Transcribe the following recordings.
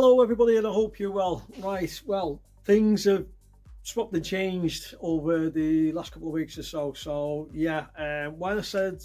Hello everybody, and I hope you're well. Right, well, things have swapped and changed over the last couple of weeks or so. So yeah, when I said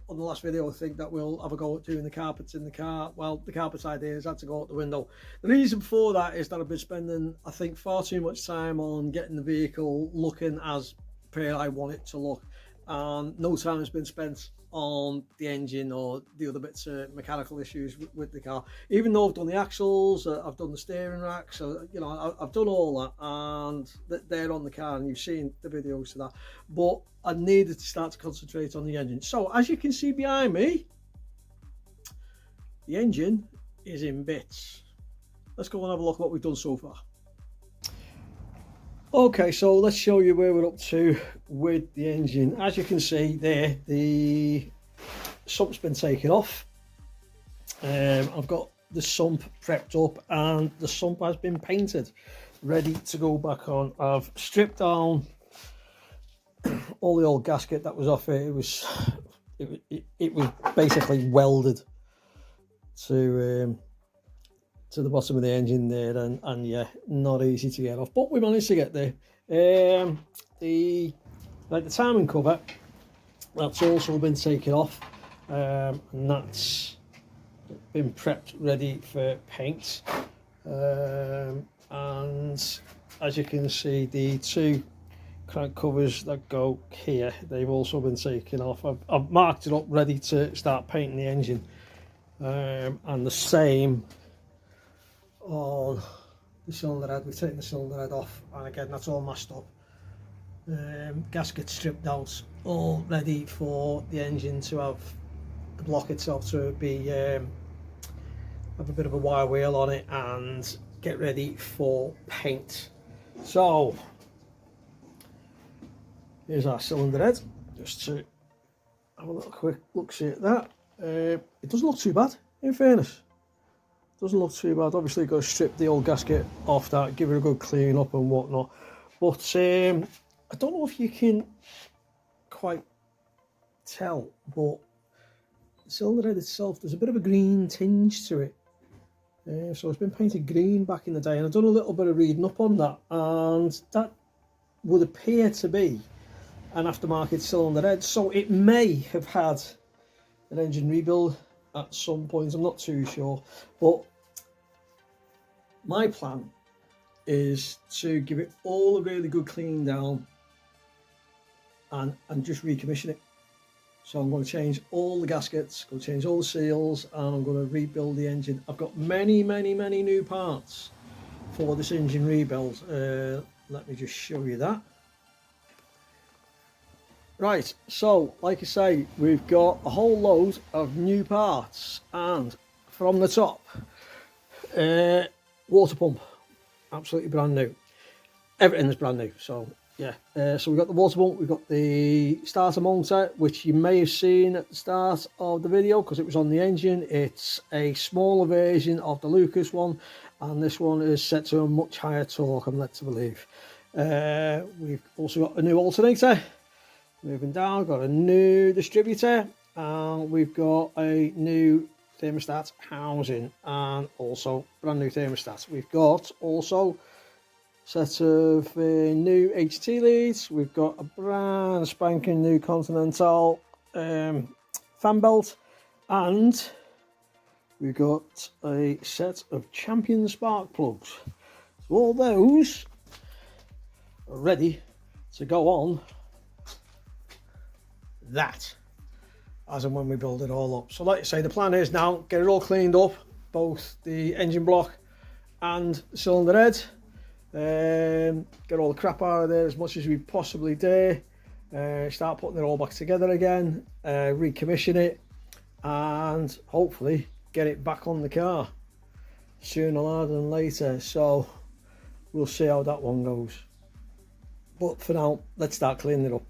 on the last video, I think that we'll have a go at doing the carpets in the car. Well, the carpets idea has had to go out the window. The reason for that is that I've been spending, I think, far too much time on getting the vehicle looking as per I want it to look. No time has been spent on the engine or the other bits of mechanical issues with the car. Even though I've done the axles, I've done the steering rack, so you know I've done all that, and they're on the car, and you've seen the videos of that. But I needed to start to concentrate on the engine. So as you can see behind me, the engine is in bits. Let's go and have a look at what we've done so far. Okay, so let's show you where we're up to with the engine. As you can see there, the sump's been taken off. I've got the sump prepped up and the sump has been painted, ready to go back on. I've stripped down all the old gasket that was off it. It was basically welded to the bottom of the engine there, and yeah, not easy to get off, but we managed to get there. The timing cover, that's also been taken off, and that's been prepped ready for paint. And as you can see, the two crank covers that go here, they've also been taken off. I've marked it up ready to start painting the engine, and the same on the cylinder head. We've taken the cylinder head off, and again that's all mashed up. Gasket stripped out, all ready for the engine to have the block itself to be have a bit of a wire wheel on it and get ready for paint. So here's our cylinder head, just to have a little quick look see at that. It doesn't look too bad, in fairness. Doesn't look too bad. Obviously, got to strip the old gasket off that, give it a good clean up and whatnot. But I don't know if you can quite tell, but the cylinder head itself, there's a bit of a green tinge to it. So it's been painted green back in the day, and I've done a little bit of reading up on that, and that would appear to be an aftermarket cylinder head. So it may have had an engine rebuild at some point. I'm not too sure, but my plan is to give it all a really good clean down and just recommission it. So I'm going to change all the gaskets, going to change all the seals, and I'm going to rebuild the engine. I've got many new parts for this engine rebuild. Let me just show you that. Right, so like I say, we've got a whole load of new parts, and from the top, water pump, absolutely brand new. Everything's brand new, so yeah. So we've got the water pump, we've got the starter motor, which you may have seen at the start of the video because it was on the engine. It's a smaller version of the Lucas one, and this one is set to a much higher torque, I'm led to believe. We've also got a new alternator. Moving down, got a new distributor, and we've got a new thermostat housing and also brand new thermostat. We've got also a set of new HT leads. We've got a brand spanking new Continental fan belt, and we've got a set of Champion spark plugs. So all those are ready to go on that as and when we build it all up. So like I say, the plan is now get it all cleaned up, both the engine block and the cylinder head, get all the crap out of there as much as we possibly dare, start putting it all back together again, recommission it, and hopefully get it back on the car sooner rather than later. So we'll see how that one goes, but for now let's start cleaning it up.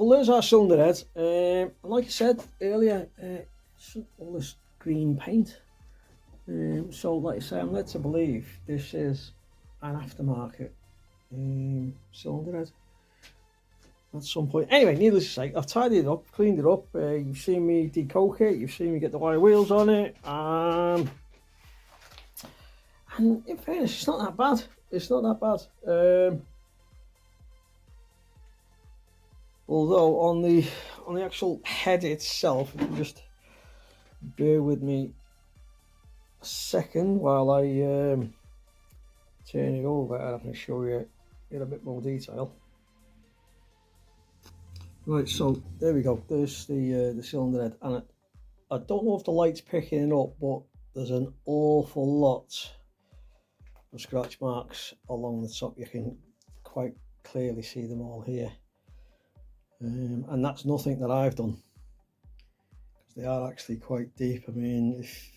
well, there's our cylinder head. And like I said earlier, all this green paint. So, like I say, I'm led to believe this is an aftermarket cylinder head at some point. Anyway, needless to say, I've tidied it up, cleaned it up. You've seen me decoke it. You've seen me get the wire wheels on it. And in fairness, it's not that bad. It's not that bad. Although on the actual head itself, if you just bear with me a second while I turn it over and I can show you in a bit more detail. Right, so there we go. There's the cylinder head, and I don't know if the light's picking it up, but there's an awful lot of scratch marks along the top. You can quite clearly see them all here. And that's nothing that I've done, because they are actually quite deep. I mean, if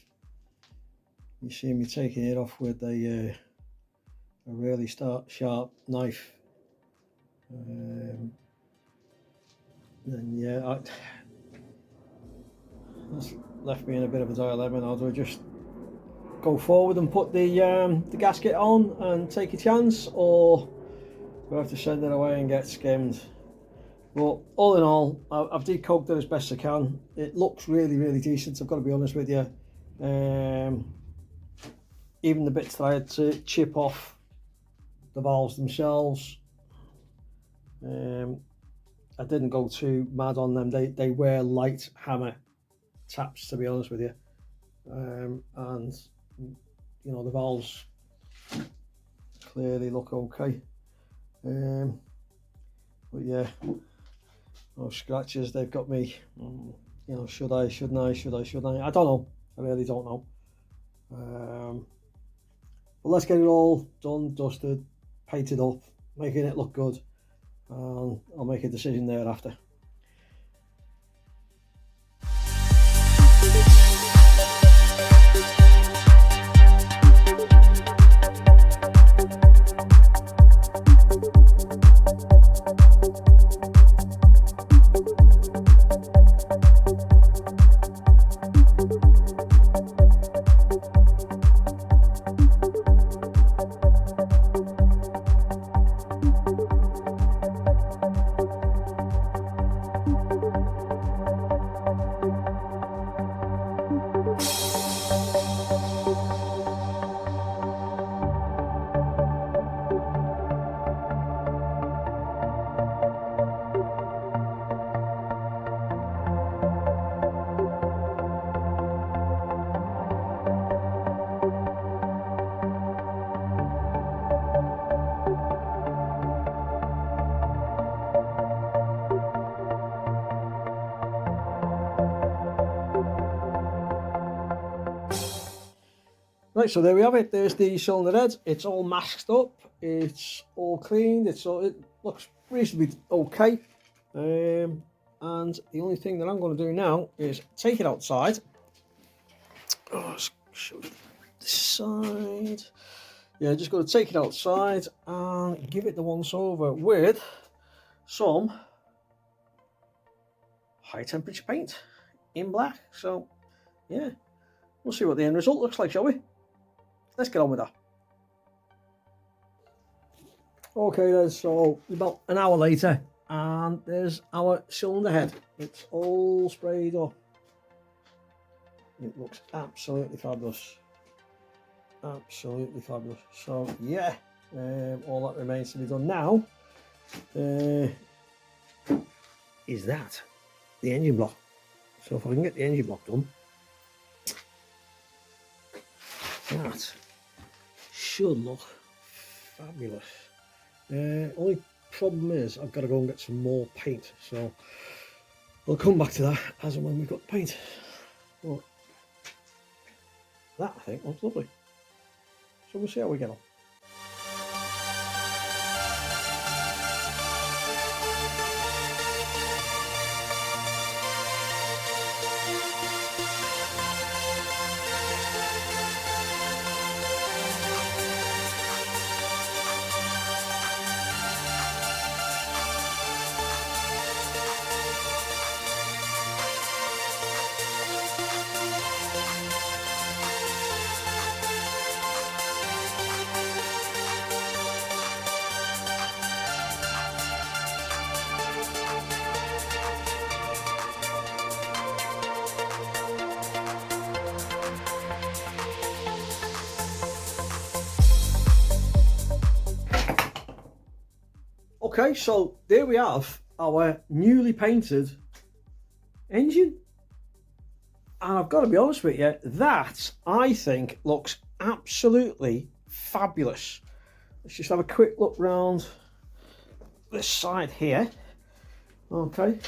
you see me taking it off with a really sharp knife, then yeah, that's left me in a bit of a dilemma now. Do I just go forward and put the gasket on and take a chance, or do I have to send it away and get skimmed? But all in all, I've decoked it as best I can. It looks really, really decent, I've got to be honest with you. Even the bits that I had to chip off the valves themselves, I didn't go too mad on them. They were light hammer taps, to be honest with you. And you know, the valves clearly look okay. But yeah, those scratches, they've got me, you know, should I? I don't know. I really don't know. But let's get it all done, dusted, painted up, making it look good, and I'll make a decision thereafter. Right, so there we have it. There's the cylinder head. It's all masked up. It's all cleaned. It looks reasonably okay. And the only thing that I'm going to do now is take it outside. Oh, let's show you this side. Yeah, just got to take it outside and give it the once over with some high temperature paint in black. So yeah, we'll see what the end result looks like, shall we? Let's get on with that. Okay then, so about an hour later, and there's our cylinder head. It's all sprayed up. It looks absolutely fabulous. Absolutely fabulous. So yeah, all that remains to be done now is that, the engine block. So if I can get the engine block done, that should look fabulous. Only problem is I've got to go and get some more paint, so I'll come back to that as and when we've got the paint. But that, I think, looks lovely. So we'll see how we get on. Okay, so there we have our newly painted engine. And I've got to be honest with you, that I think looks absolutely fabulous. Let's just have a quick look round this side here. Okay.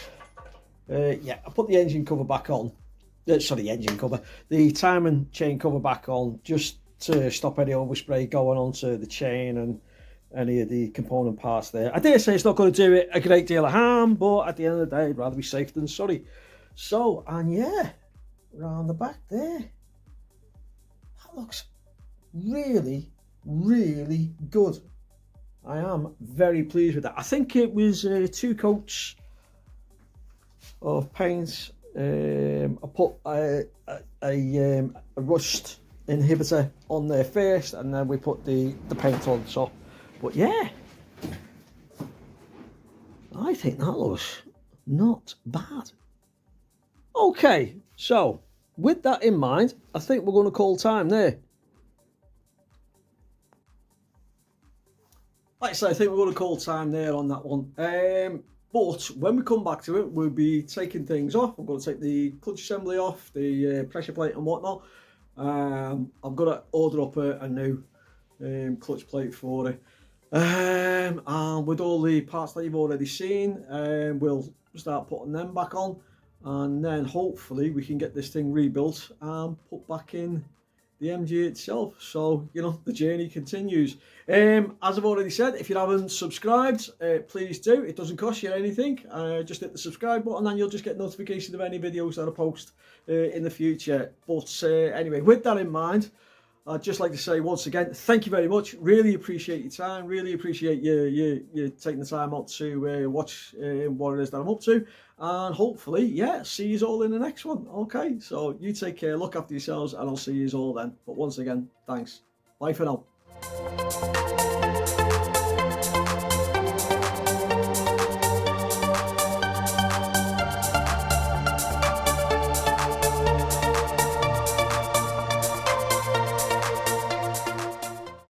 Yeah, I put the engine cover back on. Sorry, engine cover. The timing chain cover back on just to stop any overspray going onto the chain and any of the component parts there. I dare say it's not going to do it a great deal of harm, but at the end of the day, I'd rather be safe than sorry. So, and yeah, around the back there, that looks really, really good. I am very pleased with that. I think it was 2 coats of paint. I put a rust inhibitor on there first, and then we put the paint on top. But yeah, I think that looks not bad. Okay, so with that in mind, I think we're going to call time there. Like I said, I think we're going to call time there on that one. But when we come back to it, we'll be taking things off. I'm going to take the clutch assembly off, the pressure plate and whatnot. I've got to order up a new clutch plate for it. And with all the parts that you've already seen, we'll start putting them back on, and then hopefully we can get this thing rebuilt and put back in the MG itself. So, you know, the journey continues. As I've already said, if you haven't subscribed, please do. It doesn't cost you anything. Just hit the subscribe button and you'll just get notification of any videos that I post in the future. But anyway, with that in mind, I'd just like to say once again, thank you very much. Really appreciate your time. Really appreciate you taking the time out to watch what it is that I'm up to. And hopefully, yeah, see you all in the next one. Okay, so you take care, look after yourselves, and I'll see you all then. But once again, thanks. Bye for now.